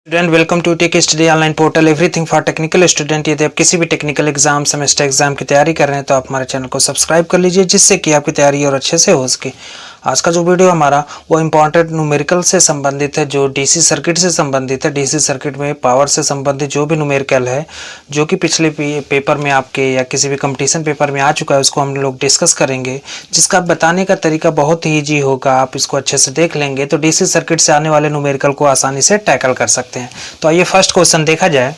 Student welcome to tech study online portal everything for technical student. यदि आप किसी भी टेक्निकल एग्जाम सेमेस्टर एग्जाम की तैयारी कर रहे हैं तो आप हमारे चैनल को सब्सक्राइब कर लीजिए, जिससे कि आपकी तैयारी और अच्छे से हो सके। आज का जो वीडियो हमारा वो इंपॉर्टेंट न्यूमेरिकल से संबंधित है, जो डीसी सर्किट से संबंधित है। डीसी सर्किट में पावर से संबंधित जो भी न्यूमेरिकल है, जो कि पिछले पेपर में आपके या किसी भी कंपटीशन पेपर में आ चुका है, उसको हम लोग डिस्कस करेंगे, जिसका बताने का तरीका बहुत ही ईजी होगा। आप इसको अच्छे से देख लेंगे तो डीसी सर्किट से आने वाले न्यूमेरिकल को आसानी से टैकल कर सकते हैं। तो आइए फर्स्ट क्वेश्चन देखा जाए।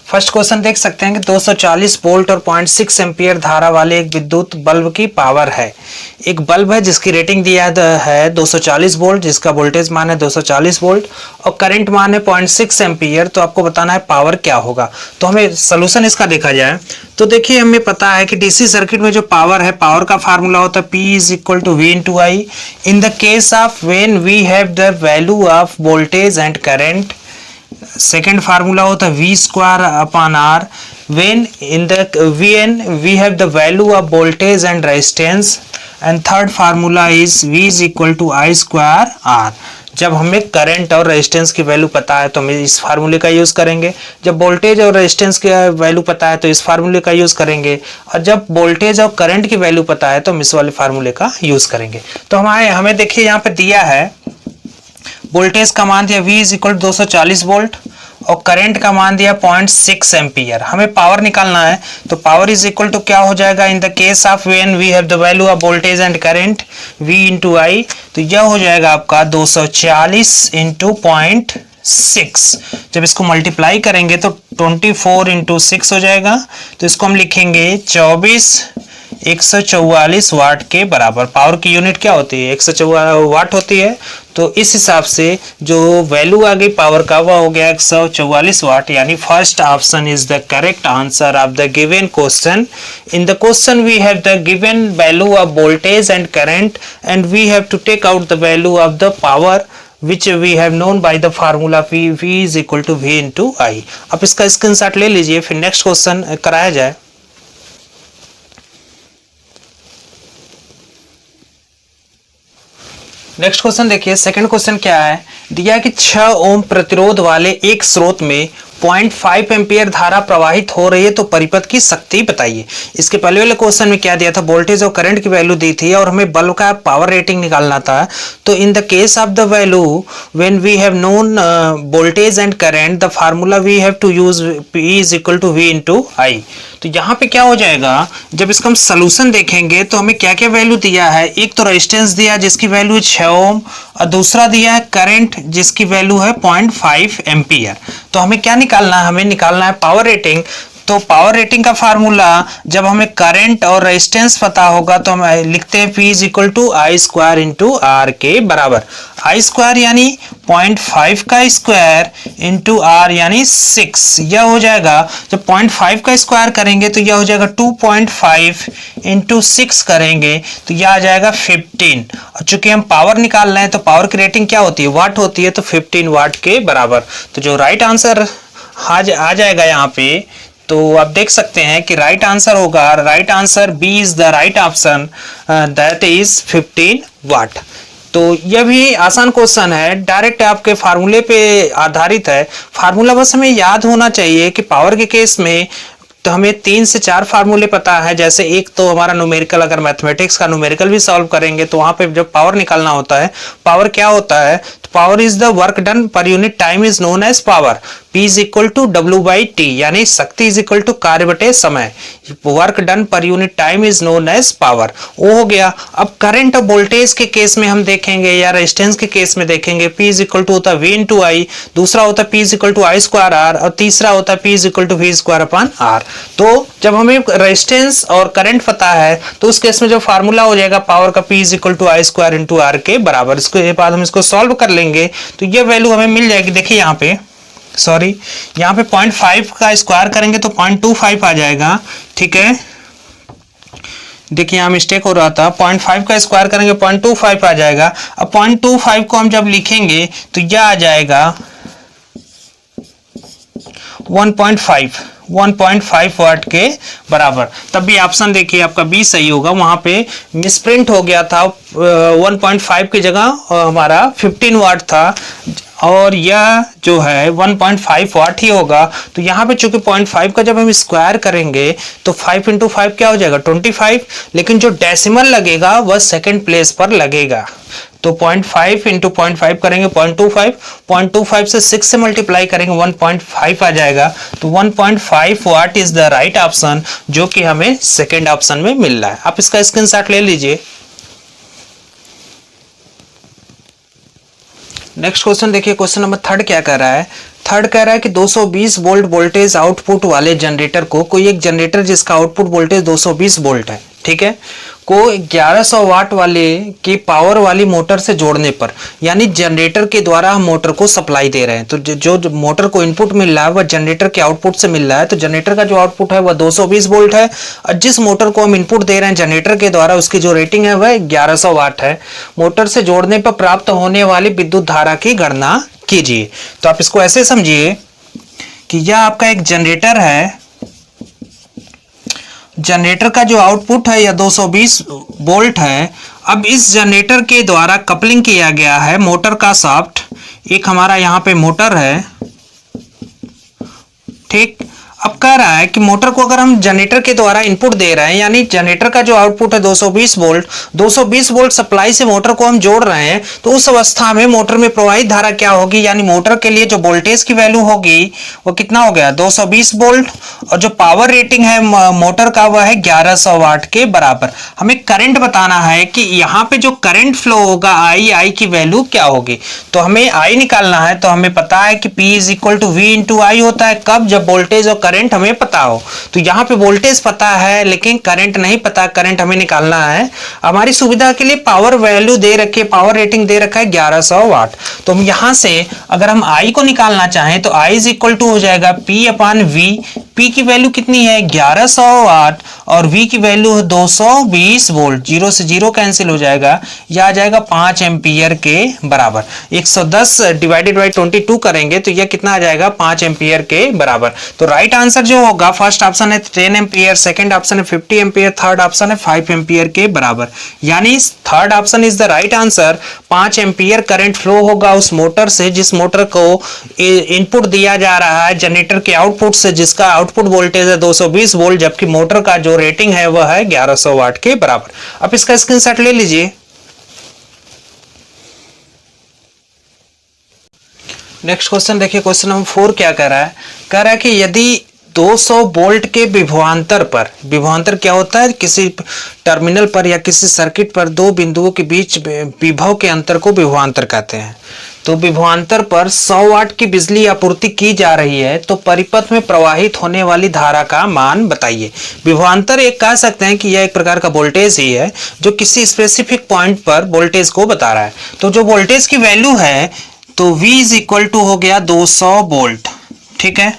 फर्स्ट क्वेश्चन देख सकते हैं कि 240 वोल्ट और 0.6 एम्पियर धारा वाले एक विद्युत बल्ब की पावर है। एक बल्ब है जिसकी रेटिंग दिया है 240 वोल्ट, जिसका वोल्टेज मान है 240 वोल्ट और करंट मान है 0.6 एम्पियर। तो आपको बताना है पावर क्या होगा। तो हमें सोल्यूशन इसका देखा जाए तो देखिए, हमें पता है कि डीसी सर्किट में जो पावर है, पावर का फार्मूला होता है P = V × I in the case of when we have the value of voltage and current. Second formula होता है V²/R when we have the value of voltage and resistance, and third formula is V = I²R। जब हमें current और resistance की value पता है तो हम इस फार्मूले का यूज करेंगे। जब वोल्टेज और रेजिस्टेंस की वैल्यू पता है तो इस फार्मूले का यूज करेंगे, और जब वोल्टेज और करंट की वैल्यू पता है तो हम इस वाले फार्मूले का यूज करेंगे। तो हमें देखिए यहाँ पे दिया है वोल्टेज का मान दिया V = 240 वोल्ट और करंट का मान दिया 0.6 एम्पियर। हमें पावर निकालना है तो पावर इज इक्वल टू क्या हो जाएगा, in the case of when we have the value of voltage and current V × I, तो यह हो जाएगा आपका 240 × 0.6। जब इसको मल्टीप्लाई करेंगे तो 24 × 6 हो जाएगा। तो इसको हम लिखेंगे 144 वाट के बराबर। पावर की यूनिट क्या होती है, 144 वाट होती है। तो इस हिसाब से जो वैल्यू आ गई पावर का वह हो गया 144 वाट। यानी first option is the correct answer of the given question. In the question we have the given value of voltage and current and we have to take out the value of the power which we have known by the formula V = V × I। अब इसका screenshot ले लीजिए, फिर next question कराया जाए। Next question देखिए, second question क्या है, दिया कि 6 ओम प्रतिरोध वाले एक स्रोत में 0.5 एम्पियर धारा प्रवाहित हो रही है, तो परिपथ की शक्ति बताइए। इसके पहले वाले क्वेश्चन में क्या दिया था, वोल्टेज और करंट की वैल्यू दी थी और हमें बल्ब का पावर रेटिंग निकालना था। तो in the case of the value when we have known voltage and current, the formula we have to use P = V × I। तो यहाँ पे क्या हो जाएगा, जब इसका हम सोल्यूशन देखेंगे तो हमें क्या क्या वैल्यू दिया है। एक तो रेजिस्टेंस दिया जिसकी वैल्यू है 6 ओम और दूसरा दिया है करंट जिसकी वैल्यू है 0.5 एम्पियर। तो हमें क्या निकालना है, हमें निकालना है पावर रेटिंग। तो पावर रेटिंग का फार्मूला जब हमें करंट और रेजिस्टेंस पता होगा तो हम लिखते हैं P = I² × R के बराबर। I² यानी 0.5 का स्क्वायर इंटू R यानी 6। यह हो जाएगा, जब 0.5 का स्क्वायर करेंगे तो यह हो जाएगा 2.5 × 6 करेंगे तो यह आ जाएगा 15। और चूंकि हम पावर निकाल रहे हैं तो पावर की रेटिंग क्या होती है, वाट होती है, तो 15 वाट के बराबर। तो जो राइट आंसर आ जाएगा यहाँ पे, तो आप देख सकते हैं कि राइट आंसर होगा, right answer B is the right option, that is 15 वाट। तो यह भी आसान क्वेश्चन है, डायरेक्ट आपके फार्मूले पे आधारित है। फार्मूला बस हमें याद होना चाहिए कि पावर के केस में तो हमें 3 से 4 फार्मूले पता है। जैसे एक तो हमारा न्यूमेरिकल, अगर मैथमेटिक्स का न्यूमेरिकल भी सॉल्व करेंगे तो वहां पे जब पावर निकालना होता है, पावर क्या होता है, तो power is the work done per unit time is known as power. P = W/T यानी शक्ति इज इक्वल टू कार्य बटे समय। Work done per unit time is known as power, वो हो गया। अब करंट और वोल्टेज के केस में हम देखेंगे या रेजिस्टेंस के केस में देखेंगे, P = होता है V × I, दूसरा होता है P = I²R और तीसरा होता है P = V²/R। तो जब हमें रेजिस्टेंस और करंट पता है तो उस केस में जो फार्मूला हो जाएगा पावर का P = I² × R के बराबर। इसके बाद हम इसको सॉल्व कर लेंगे तो ये वैल्यू हमें मिल जाएगी। देखिए यहाँ पे, सॉरी, यहाँ पे 0.5 का स्क्वायर करेंगे तो 0.25 आ जाएगा, ठीक है। देखिए यहाँ मिस्टेक हो रहा था, 0.5 का स्क्वायर करेंगे 0.25 आ जाएगा। अब 0.25 को हम जब लिखेंगे तो यह आ जाएगा 1.5 वाट के बराबर। तब भी ऑप्शन देखिए आपका बी सही होगा, वहां पे मिसप्रिंट हो गया था, 1.5 की जगह हमारा 15 वाट था और यह जो है 1.5 वाट ही होगा। तो यहाँ पे चूंकि 0.5 का जब हम स्क्वायर करेंगे तो 5 इंटू 5 क्या हो जाएगा 25, लेकिन जो डेसिमल लगेगा वह सेकंड प्लेस पर लगेगा। तो 0.5 इंटू 0.5 करेंगे 0.25, 0.25 से 6 से मल्टीप्लाई करेंगे 1.5 आ जाएगा। तो 1.5 what is the right option, जो कि हमें सेकंड ऑप्शन में मिल रहा है। आप इसका स्क्रीनशॉट ले लीजिए। नेक्स्ट क्वेश्चन देखिए, क्वेश्चन नंबर 3 क्या कर रहा है। थर्ड कह रहा है कि 220 वोल्ट वोल्टेज आउटपुट वाले जनरेटर को, कोई एक जनरेटर जिसका आउटपुट वोल्टेज 220 वोल्ट है, ठीक है, को 1100 वाट वाले की पावर वाली मोटर से जोड़ने पर, यानी जनरेटर के द्वारा हम मोटर को सप्लाई दे रहे हैं, तो जो मोटर को इनपुट मिल रहा है वह जनरेटर के आउटपुट से मिल रहा है। तो जनरेटर का जो आउटपुट है वह 220 वोल्ट है और जिस मोटर को हम इनपुट दे रहे हैं जनरेटर के द्वारा उसकी जो रेटिंग है वह 1100 वाट है। मोटर से जोड़ने पर प्राप्त होने वाली विद्युत धारा की गणना कीजिए। तो आप इसको ऐसे समझिए कि यह आपका एक जनरेटर है, जनरेटर का जो आउटपुट है यह 220 वोल्ट है। अब इस जनरेटर के द्वारा कपलिंग किया गया है मोटर का शाफ्ट, एक हमारा यहाँ पे मोटर है, ठीक। अब कह रहा है कि मोटर को अगर हम जनरेटर के द्वारा इनपुट दे रहे हैं, यानी जनरेटर का जो आउटपुट है 220 वोल्ट, 220 वोल्ट सप्लाई से मोटर को हम जोड़ रहे हैं, तो उस अवस्था में मोटर में प्रवाहित धारा क्या होगी, यानी मोटर के लिए जो वोल्टेज की वैल्यू होगी वो कितना हो गया 220 वोल्ट, और जो पावर रेटिंग है मोटर का वह है 1100 वाट के बराबर। हमें करंट बताना है कि यहाँ पे जो करंट फ्लो होगा आई की वैल्यू क्या होगी। तो हमें आई निकालना है, तो हमें पता है कि P is equal to V into I होता है, कब, जब वोल्टेज और करंट हमें पता हो। तो यहाँ पे वोल्टेज पता है लेकिन करंट नहीं पता, करंट हमें निकालना है। हमारी सुविधा के लिए पावर वैल्यू दे रखी है, पावर रेटिंग दे रखा है 1100 वाट। तो हम यहाँ से अगर हम आई को निकालना चाहें तो आई इज इक्वल टू हो जाएगा P अपॉन V। P की वैल्यू कितनी है 1100 वाट और V की वैल्यू है 220 वोल्ट, 0 से 0 कैंसिल हो जाएगा, यह आ जाएगा 5 एम्पियर के बराबर। 110 डिवाइडेड बाई 22 करेंगे तो यह कितना आ जाएगा 5 एम्पियर के बराबर। तो राइट आंसर जो होगा, फर्स्ट ऑप्शन है 10 एम्पियर, सेकंड ऑप्शन है 50 एम्पियर, थर्ड ऑप्शन है 5 एम्पियर के बराबर, यानी third option is the right answer. 5 ampere current flow होगा उस मोटर से जिस मोटर को इनपुट दिया जा रहा है जनरेटर के आउटपुट से, जिसका आउटपुट वोल्टेज है 220 वोल्ट, जबकि मोटर का जो रेटिंग है वह है 1100 वाट के बराबर। अब इसका स्क्रीनशॉट ले लीजिए। नेक्स्ट क्वेश्चन देखिए, क्वेश्चन नंबर 4 क्या कह रहा है। कह रहा है कि यदि 200 वोल्ट के विभवांतर पर, विभवांतर क्या होता है, किसी टर्मिनल पर या किसी सर्किट पर दो बिंदुओं के बीच विभव के अंतर को विभवांतर कहते हैं। तो विभवांतर पर 100 वाट की बिजली आपूर्ति की जा रही है, तो परिपथ में प्रवाहित होने वाली धारा का मान बताइए। विभवांतर एक कह सकते हैं कि यह एक प्रकार का वोल्टेज ही है जो किसी स्पेसिफिक पॉइंट पर वोल्टेज को बता रहा है। तो जो वोल्टेज की वैल्यू है तो V इज इक्वल टू हो गया 200 वोल्ट, ठीक है।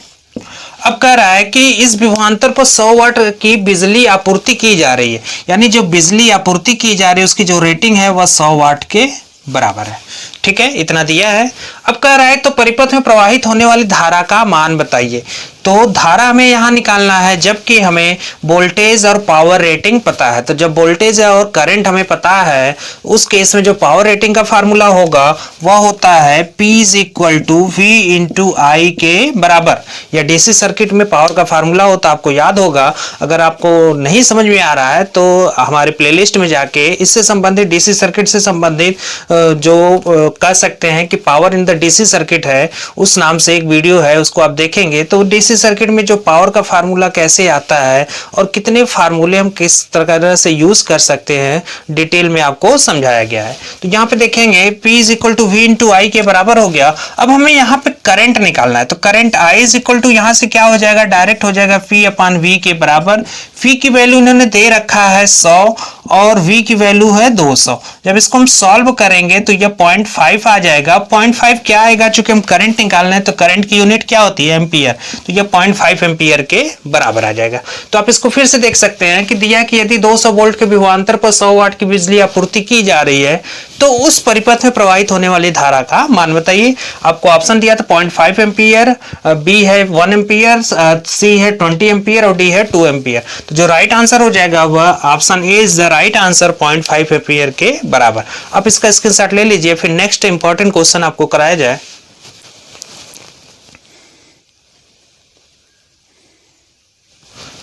अब कह रहा है कि इस विभवांतर पर 100 वाट की बिजली आपूर्ति की जा रही है, यानी जो बिजली आपूर्ति की जा रही है उसकी जो रेटिंग है वह 100 वाट के बराबर है, ठीक है, इतना दिया है। अब कह रहा है तो परिपथ में प्रवाहित होने वाली धारा का मान बताइए। तो धारा हमें यहाँ निकालना है जबकि हमें वोल्टेज और पावर रेटिंग पता है। तो जब वोल्टेज और करंट हमें पता है उस केस में जो पावर रेटिंग का फार्मूला होगा वह होता है P is equal to V into I के बराबर। या डीसी सर्किट में पावर का फार्मूला होता है, आपको याद होगा। अगर आपको नहीं समझ में आ रहा है तो हमारे प्लेलिस्ट में जाके इससे संबंधित, डीसी सर्किट से संबंधित जो कह सकते हैं कि power in the DC circuit है, उस नाम से एक वीडियो है, उसको आप देखेंगे तो डीसी सर्किट में जो पावर का फार्मूला कैसे आता है और कितने फार्मूले हम किस तरह से यूज कर सकते हैं डिटेल में आपको समझाया गया है। तो यहाँ पे देखेंगे P is equal to V into I के बराबर हो गया। अब हमें यहाँ पे करंट निकालना है, तो current I is equal to यहाँ से क्या हो जाएगा, डायरेक्ट हो जाएगा P अपॉन V के बराबर। P की वैल्यू इन्होंने दे रखा है 100 और V की वैल्यू है 200। जब इसको हम सॉल्व करेंगे तो यह 0.5 आ जाएगा। 0.5 क्या आएगा, चूंकि हम करंट निकालना है तो करंट की यूनिट क्या होती है, एम्पियर, तो यह 0.5 एम्पियर के बराबर आ जाएगा। तो आप इसको फिर से देख सकते हैं कि दिया कि यदि 200 वोल्ट के विभवांतर पर 100 वाट की बिजली आपूर्ति की जा रही है तो उस परिपथ में प्रवाहित होने वाली धारा का मान बताइए। आपको ऑप्शन दिया था 0.5 एम्पियर, B है 1 एम्पियर, C है 20 एम्पियर और D है 2 एम्पियर। तो जो राइट आंसर हो जाएगा वह option A is the right answer, 0.5 ampere के बराबर। आप इसका स्क्रीनशॉट ले लीजिए, फिर नेक्स्ट इंपॉर्टेंट क्वेश्चन आपको कराया जाए।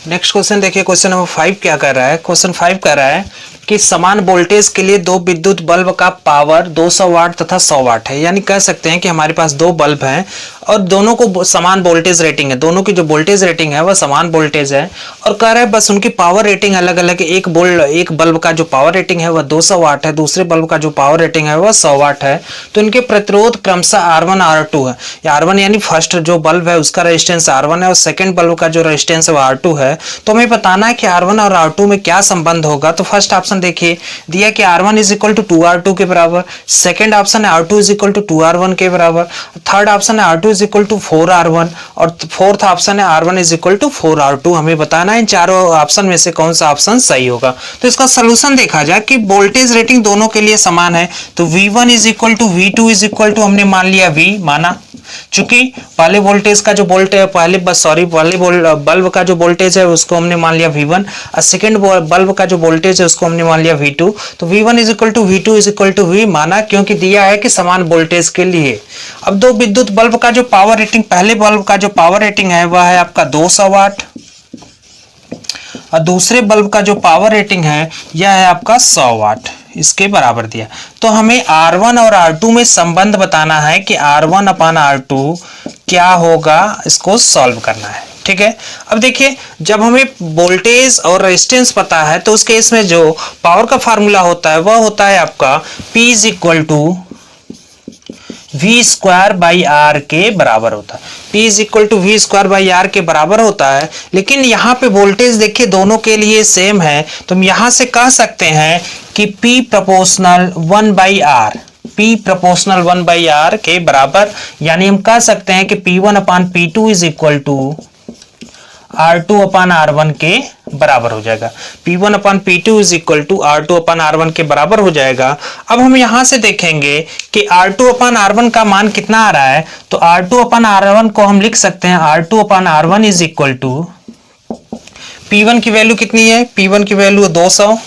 नेक्स्ट क्वेश्चन देखिए, क्वेश्चन नंबर 5 क्या कर रहा है। क्वेश्चन 5 कर रहा है कि समान वोल्टेज के लिए दो विद्युत बल्ब का पावर 200 वाट तथा 100 वाट है। यानी कह सकते हैं कि हमारे पास दो बल्ब हैं और दोनों को समान वोल्टेज रेटिंग है, दोनों की जो वोल्टेज रेटिंग है वह समान वोल्टेज है, और कह रहा है बस उनकी पावर रेटिंग अलग अलग है। एक बल्ब का जो पावर रेटिंग है वह 200 वाट है, दूसरे बल्ब का जो पावर रेटिंग है वह 100 वाट है। तो इनके प्रतिरोध क्रमशः R1 R2 है। R1 यानी फर्स्ट जो बल्ब है उसका रेजिस्टेंस R1 है और सेकंड बल्ब का जो रेजिस्टेंस है वह R2 है। तो हमें बताना है कि R1 और R2 में क्या संबंध होगा। तो फर्स्ट ऑप्शन देखिए, दिया कि R1 is equal to 2R2 के बराबर, सेकंड ऑप्शन है R2 is equal to 2R1 के बराबर, थर्ड ऑप्शन है R2 is equal to 4R1 और फोर्थ ऑप्शन है R1 is equal to 4R2। हमें बताना है इन चारों ऑप्शन में से कौन सा ऑप्शन सही होगा। तो इसका सोल्यूशन देखा जाए कि वोल्टेज रेटिंग दोनों के लिए समान है, तो V1 is equal to V2 is equal to हमने मान लिया V माना, चूंकि पहले वोल्टेज का जो पहले बल्ब का जो वोल्टेज है उसको हमने मान लिया V1 और सेकंड बल्ब का जो वोल्टेज है उसको हमने मान लिया V2। तो V1 is equal to V2 is equal to V माना, क्योंकि दिया है कि समान वोल्टेज के लिए। अब दो विद्युत बल्ब का जो पावर रेटिंग, पहले बल्ब का जो पावर रेटिंग है वह है आपका 200 वाट और दूसरे बल्ब का जो पावर रेटिंग है यह है आपका 100 वाट, इसके बराबर दिया। तो हमें R1 और R2 में संबंध बताना है कि R1 अपान R2 क्या होगा, इसको सॉल्व करना है। ठीक है, अब देखिए जब हमें वोल्टेज और रेजिस्टेंस पता है तो उस केस में जो पावर का फार्मूला होता है वह होता है आपका P is equal to V square by R के बराबर होता है। P is equal to V square by R के बराबर होता है, लेकिन यहाँ पे वोल्टेज देखिए दोनों के लिए सेम है, तो हम यहाँ से कह सकते हैं कि P proportional 1 by R, P proportional 1 by R के बराबर, यानी हम कह सकते हैं कि P1 upon P2 is equal to R2 upon R1 के बराबर हो जाएगा। P1 upon P2 is equal to R2 upon R1 के बराबर हो जाएगा। अब हम यहां से देखेंगे कि R2 अपान R1 का मान कितना आ रहा है, तो R2 अपान R1 को हम लिख सकते हैं R2 upon R1 is equal to P1 की वैल्यू कितनी है, P1 की वैल्यू 200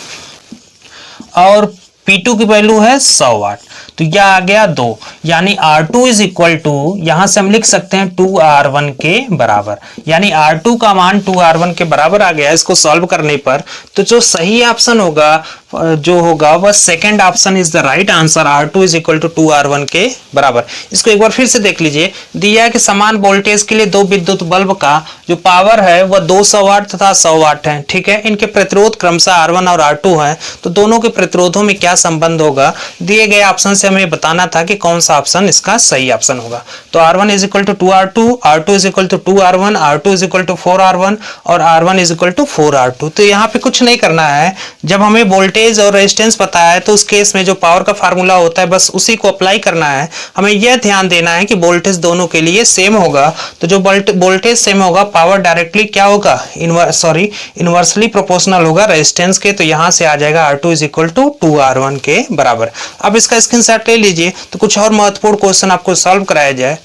और P2 की वैल्यू है 100 वाट, तो यह आ गया 2, यानी R2 इज इक्वल टू, यहां से हम लिख सकते हैं 2R1 के बराबर, यानी R2 का मान 2R1 के बराबर आ गया। इसको सॉल्व करने पर तो जो सही ऑप्शन होगा वह second option is the right answer, R2 is equal to 2R1 के बराबर। इसको एक बार फिर से देख लीजिए, दिया है कि समान वोल्टेज के लिए दो विद्युत बल्ब का जो पावर है वह 200 वाट तथा 100 वाट है। ठीक है, इनके प्रतिरोध क्रमशः R1 और R2 है, तो दोनों के प्रतिरोधों में क्या संबंध होगा, दिए गए ऑप्शन से हमें बताना था कि कौन सा ऑप्शन इसका सही ऑप्शन होगा। तो R1 is equal to 2R2, R2 is equal to 2R1, R2 is equal to 4R1 और R1 is equal to 4R2। तो यहाँ पे कुछ नहीं करना है, जब हमें वोल्टेज और रेजिस्टेंस पता है तो उस केस में जो पावर का फार्मूला होता है बस उसी को अप्लाई करना है। हमें यह ध्यान देना है कि वोल्टेज दोनों के लिए सेम होगा, तो जो वोल्टेज सेम होगा पावर डायरेक्टली क्या होगा, इनवर्सली प्रोपोर्शनल होगा रेजिस्टेंस के। तो यहां से आ जाएगा R2 is equal to 2R1 के बराबर। अब इसका स्क्रीनशॉट ले लीजिए, तो कुछ और महत्वपूर्ण क्वेश्चन आपको सॉल्व कराया जाए।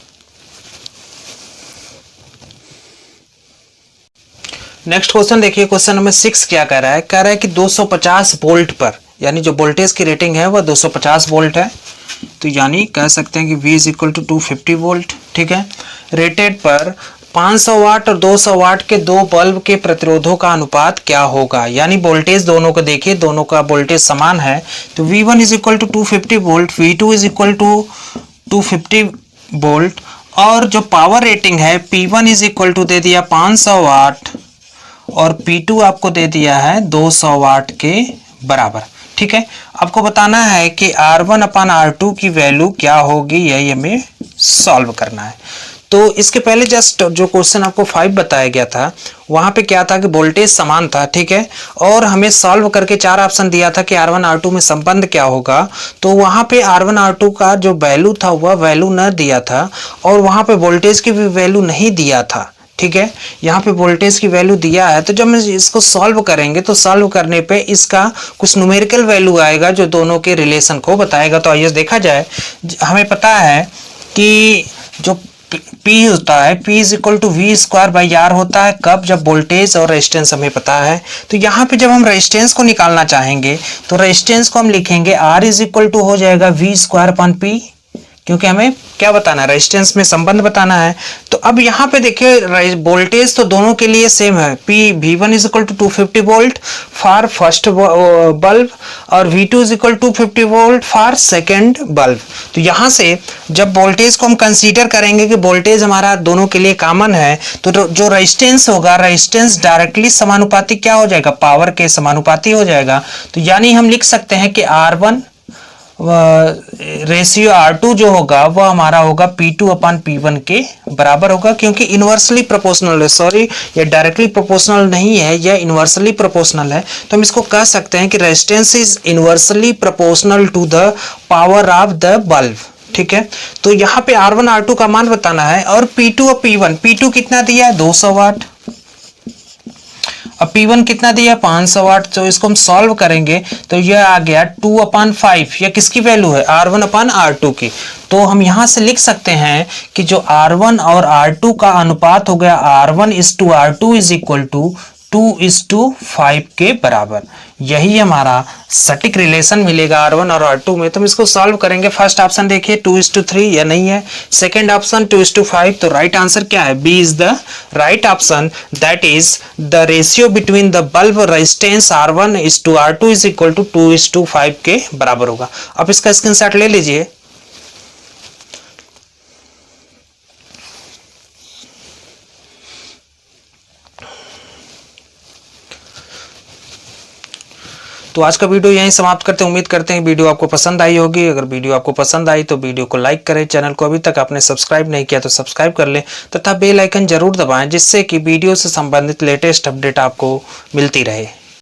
नेक्स्ट क्वेश्चन देखिए, क्वेश्चन नंबर 6 क्या कह रहा है, कह रहा है कि 250 वोल्ट पर, यानी जो वोल्टेज की रेटिंग है वह 250 वोल्ट है, तो यानी कह सकते हैं कि V is equal to 250 volt. ठीक है, रेटेड पर 500 वाट और 200 वाट के दो बल्ब के प्रतिरोधों का अनुपात क्या होगा। यानी वोल्टेज दोनों को देखिए, दोनों का वोल्टेज समान है, तो V1 is equal to 250 volt, V2 is equal to 250 volt और जो पावर रेटिंग है P1 इज इक्वल टू दे दिया 500 वाट और P2 आपको दे दिया है 200 वाट के बराबर। ठीक है, आपको बताना है कि R1 अपान R2 की वैल्यू क्या होगी, यही हमें सॉल्व करना है। तो इसके पहले जस्ट जो क्वेश्चन आपको 5 बताया गया था वहां पे क्या था कि वोल्टेज समान था। ठीक है, और हमें सॉल्व करके 4 ऑप्शन दिया था कि R1 R2 में संबंध क्या होगा, तो वहां पे R1 R2 का जो वैल्यू था वह वैल्यू न दिया था और वहां पे वोल्टेज की भी वैल्यू नहीं दिया था। ठीक है, यहाँ पे वोल्टेज की वैल्यू दिया है, तो जब हम इसको सॉल्व करेंगे तो सॉल्व करने पे इसका कुछ न्यूमेरिकल वैल्यू आएगा जो दोनों के रिलेशन को बताएगा। तो आइए देखा जाए, हमें पता है कि जो P होता है P is equal to V square by R होता है, कब, जब वोल्टेज और रेजिस्टेंस हमें पता है। तो यहाँ पे जब हम रेजिस्टेंस को निकालना चाहेंगे तो रेजिस्टेंस को हम लिखेंगे R इज इक्वल टू हो जाएगा V स्क्वायर अपॉन P, क्योंकि हमें क्या बताना है, रेजिस्टेंस में संबंध बताना है। तो अब यहाँ पे देखिए वोल्टेज तो दोनों के लिए सेम है, P V1 is equal to 250 volt for first bulb और V2 is equal to 250 volt for second bulb. तो यहाँ से जब वोल्टेज को हम कंसीडर करेंगे कि वोल्टेज हमारा दोनों के लिए कॉमन है, तो जो रेजिस्टेंस होगा, रेजिस्टेंस डायरेक्टली समानुपाती क्या हो जाएगा, पावर के समानुपाती हो जाएगा। तो यानी हम लिख सकते हैं कि R1 रेशियो R2 जो होगा वह हमारा होगा P2 अपॉन P1 के बराबर होगा, क्योंकि इनवर्सली प्रोपोर्शनल है। सॉरी, ये डायरेक्टली प्रोपोर्शनल नहीं है, यह इनवर्सली प्रोपोर्शनल है। तो हम इसको कह सकते हैं कि resistance is inversely proportional to the power of the bulb. ठीक है, तो यहाँ पे R1 R2 का मान बताना है और P2 और P1, P2 कितना दिया है 200 वाट, अब P1 कितना दिया 500 वाट। तो इसको हम सॉल्व करेंगे तो यह आ गया 2/5, यह किसकी वैल्यू है, R1 अपॉन R2 की। तो हम यहां से लिख सकते हैं कि जो R1 और R2 का अनुपात हो गया R1:R2 इज इक्वल टू 2:5 के बराबर। यही हमारा सटीक रिलेशन मिलेगा R1 और R2 में। तो हम इसको सॉल्व करेंगे। फर्स्ट ऑप्शन देखिए 2:3 या नहीं है, सेकंड ऑप्शन 2:5। तो राइट आंसर क्या है, B is the right option, that is the ratio between the bulb resistance R1:R2 is equal to 2:5 के बराबर होगा। अब इसका स्क्रीनशॉट ले लीजिए। तो आज का वीडियो यहीं समाप्त करते हैं। उम्मीद करते हैं वीडियो आपको पसंद आई होगी। अगर वीडियो आपको पसंद आई तो वीडियो को लाइक करें, चैनल को अभी तक आपने सब्सक्राइब नहीं किया तो सब्सक्राइब कर लें तथा बेल आइकन जरूर दबाएं, जिससे कि वीडियो से संबंधित लेटेस्ट अपडेट आपको मिलती रहे।